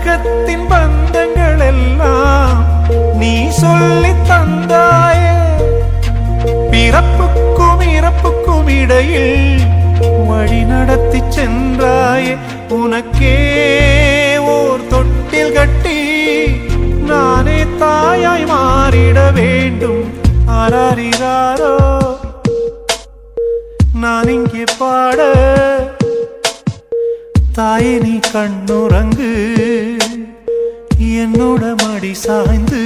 உலகத்தின் பந்தங்கள் எல்லாம் நீ சொல்லி தந்தாயே. பிறப்புக்கும் இறப்புக்கும் இடையில் வழி நடத்தி சென்றாயே. உனக்கே ஓர் தொட்டில் கட்டி நானே தாயாய் மாறிட வேண்டும். ஆராரிராரோ நான் இங்கே பாட, தாயே நீ கண்ணுறங்கு, என்னோட மடி சாய்ந்து